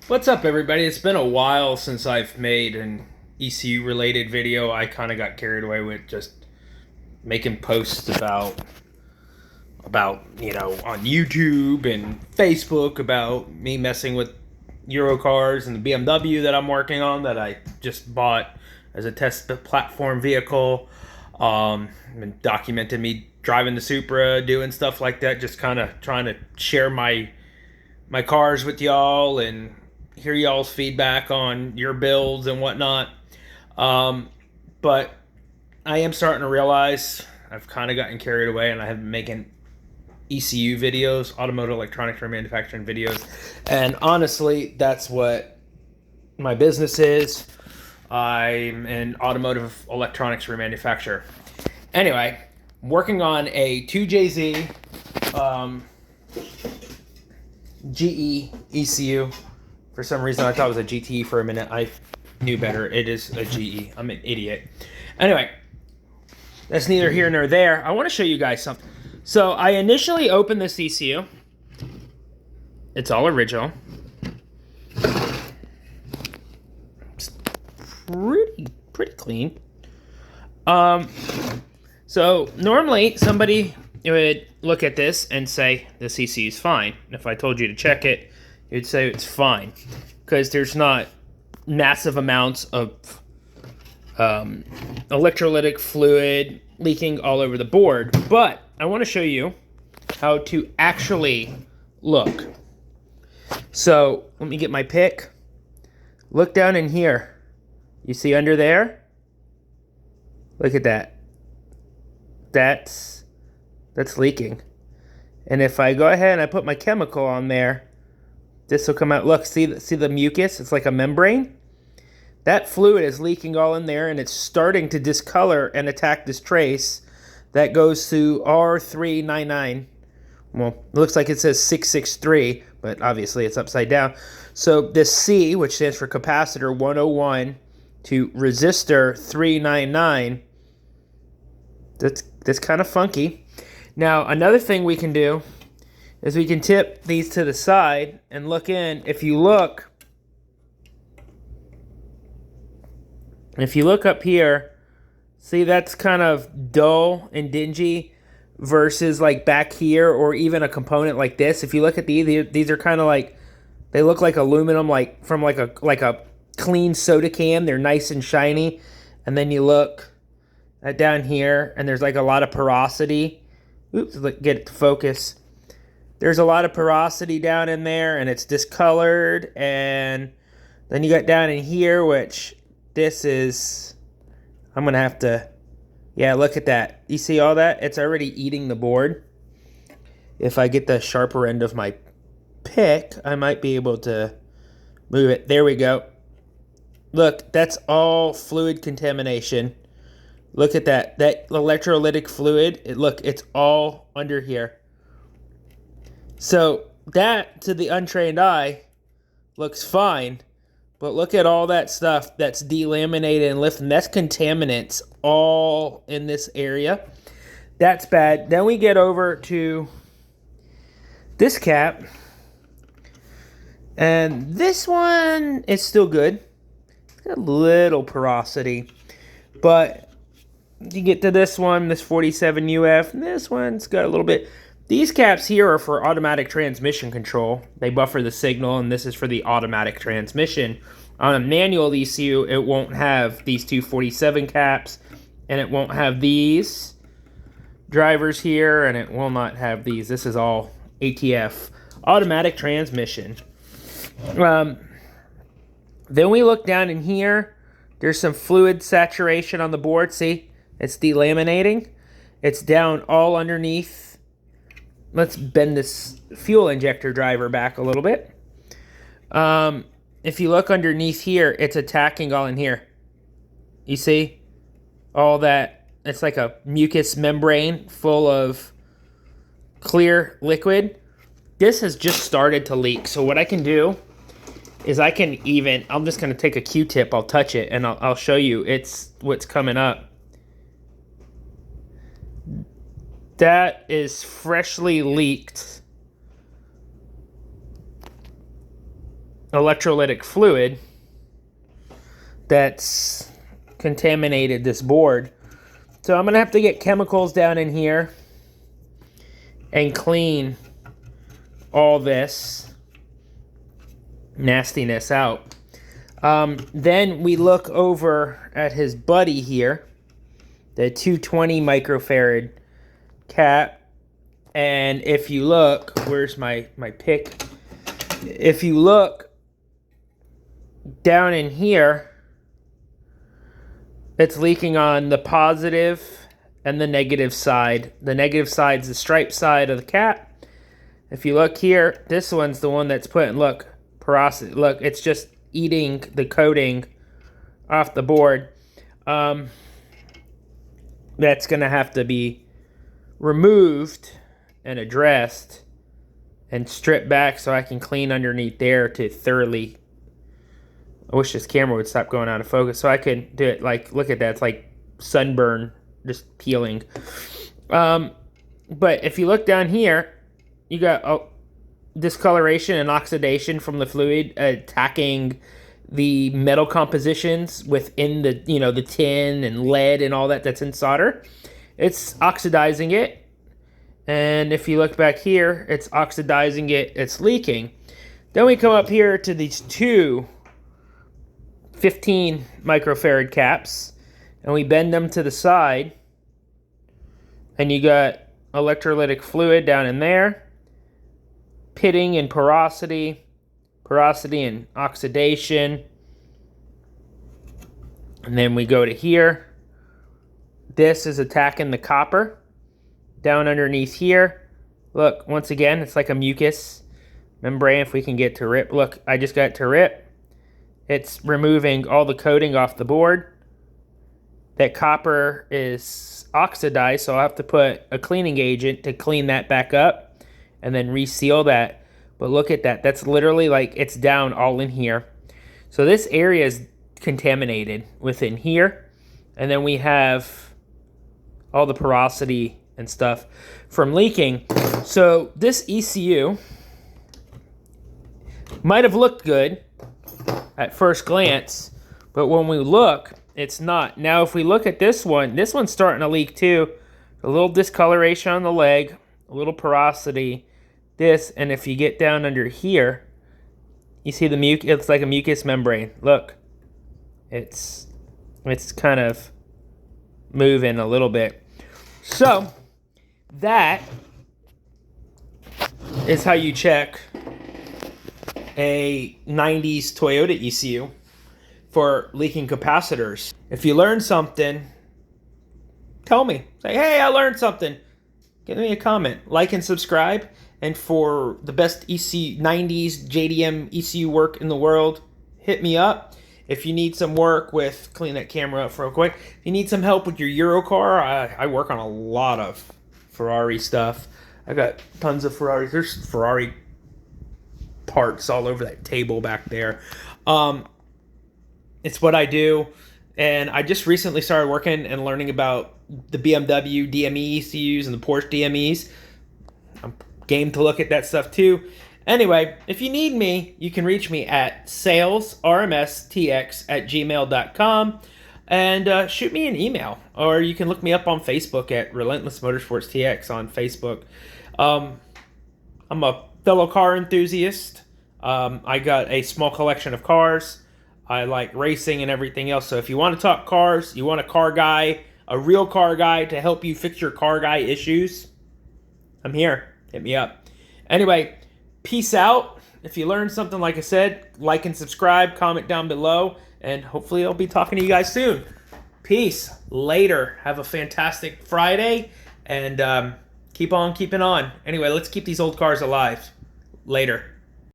What's up, everybody? It's been a while since I've made an ECU related video. I kind of got carried away with just making posts about on YouTube and Facebook about me messing with Euro cars and the BMW that I'm working on that I just bought as a test platform vehicle. And documented me driving the Supra, doing stuff like that, just kind of trying to share my cars with y'all and hear y'all's feedback on your builds and whatnot. But I am starting to realize I've kind of gotten carried away and I have been making ECU videos, automotive electronics remanufacturing videos. And honestly, that's what my business is. I'm an automotive electronics remanufacturer. Anyway, working on a 2JZ GE ECU. For some reason, I thought it was a GT for a minute. I knew better. It is a GE. I'm an idiot. Anyway, that's neither here nor there. I want to show you guys something. So I initially opened this ECU. It's all original. It's pretty clean. So normally somebody would look at this and say this ECU is fine. If I told you to check it, you'd say it's fine because there's not massive amounts of electrolytic fluid leaking all over the board. But I want to show you how to actually look. So let me get my pick. Look down in here. You see under there? Look at that. That's leaking. And if I go ahead and I put my chemical on there, this will come out. Look, see the mucus? It's like a membrane. That fluid is leaking all in there, and it's starting to discolor and attack this trace that goes to R399. Well, it looks like it says 663, but obviously it's upside down. So this C, which stands for capacitor 101, to resistor 399, that's kind of funky. Now, another thing we can do is we can tip these to the side and look in. If you look up here, see that's kind of dull and dingy versus like back here or even a component like this. If you look at these are kind of like, they look like aluminum, like from like a clean soda can. They're nice and shiny. And then you look at down here and there's like a lot of porosity. Oops, get it to focus. There's a lot of porosity down in there and it's discolored. And then you got down in here, which this is, I'm going to have to, yeah, look at that. You see all that? It's already eating the board. If I get the sharper end of my pick, I might be able to move it. There we go. Look, that's all fluid contamination. Look at that. That electrolytic fluid, look, it's all under here. So that, to the untrained eye, looks fine. But look at all that stuff that's delaminated and lifting. That's contaminants all in this area. That's bad. Then we get over to this cap. And this one is still good. It's got a little porosity. But you get to this one, this 47 UF, and this one's got a little bit. These caps here are for automatic transmission control. They buffer the signal, and this is for the automatic transmission. On a manual ECU, it won't have these two 47 caps, and it won't have these drivers here, and it will not have these. This is all ATF, automatic transmission. Then we look down in here. There's some fluid saturation on the board. See? It's delaminating. It's down all underneath. Let's bend this fuel injector driver back a little bit. If you look underneath here, it's attacking all in here. You see? All that. It's like a mucus membrane full of clear liquid. This has just started to leak. So what I can do is I'm just going to take a Q-tip, I'll touch it, and I'll show you what's coming up. That is freshly leaked electrolytic fluid that's contaminated this board. So I'm going to have to get chemicals down in here and clean all this nastiness out. Then we look over at his buddy here, the 220 microfarad cap. And if you look, where's my pick? If you look down in here, it's leaking on the positive and the negative side. The negative side is the stripe side of the cap. If you look here, this one's the one that's putting, look, porosity. Look, it's just eating the coating off the board. That's going to have to be removed and addressed and stripped back so I can clean underneath there to thoroughly. I wish this camera would stop going out of focus so I could do it. Like, look at that. It's like sunburn just peeling. But if you look down here, you got discoloration and oxidation from the fluid attacking the metal compositions within the, the tin and lead and all that that's in solder. It's oxidizing it. And if you look back here, it's oxidizing it, it's leaking. Then we come up here to these two 15 microfarad caps, and we bend them to the side, and you got electrolytic fluid down in there, pitting and porosity and oxidation. And then we go to here. This is attacking the copper. Down underneath here, look, once again, it's like a mucus membrane. If we can get to rip, look, I just got to rip. It's removing all the coating off the board. That copper is oxidized, so I'll have to put a cleaning agent to clean that back up and then reseal that. But look at that. That's literally like it's down all in here. So this area is contaminated within here. And then we have all the porosity and stuff from leaking. So this ECU might have looked good at first glance, but when we look, it's not. Now if we look at this one's starting to leak too. A little discoloration on the leg, a little porosity, this, and if you get down under here, you see the it's like a mucus membrane. Look, it's kind of moving a little bit. So that is how you check a 90s Toyota ECU for leaking capacitors. If you learn something, tell me. Say, hey, I learned something. Give me a comment. Like and subscribe. And for the best 90s JDM ECU work in the world, hit me up. If you need some work with, clean that camera up real quick. If you need some help with your Euro car, I work on a lot of Ferrari stuff. I got tons of Ferraris. There's Ferrari parts all over that table back there. It's what I do. And I just recently started working and learning about the BMW DME ECUs and the Porsche DMEs. I'm game to look at that stuff too. Anyway, if you need me, you can reach me at salesrmstx@gmail.com and shoot me an email. Or you can look me up on Facebook at Relentless Motorsports TX on Facebook. I'm a fellow car enthusiast. I got a small collection of cars. I like racing and everything else. So if you want to talk cars, you want a car guy, a real car guy to help you fix your car guy issues, I'm here. Hit me up. Anyway, peace out. If you learned something, like I said, like and subscribe, comment down below, and hopefully I'll be talking to you guys soon. Peace. Later. Have a fantastic Friday, and keep on keeping on. Anyway, let's keep these old cars alive. Later.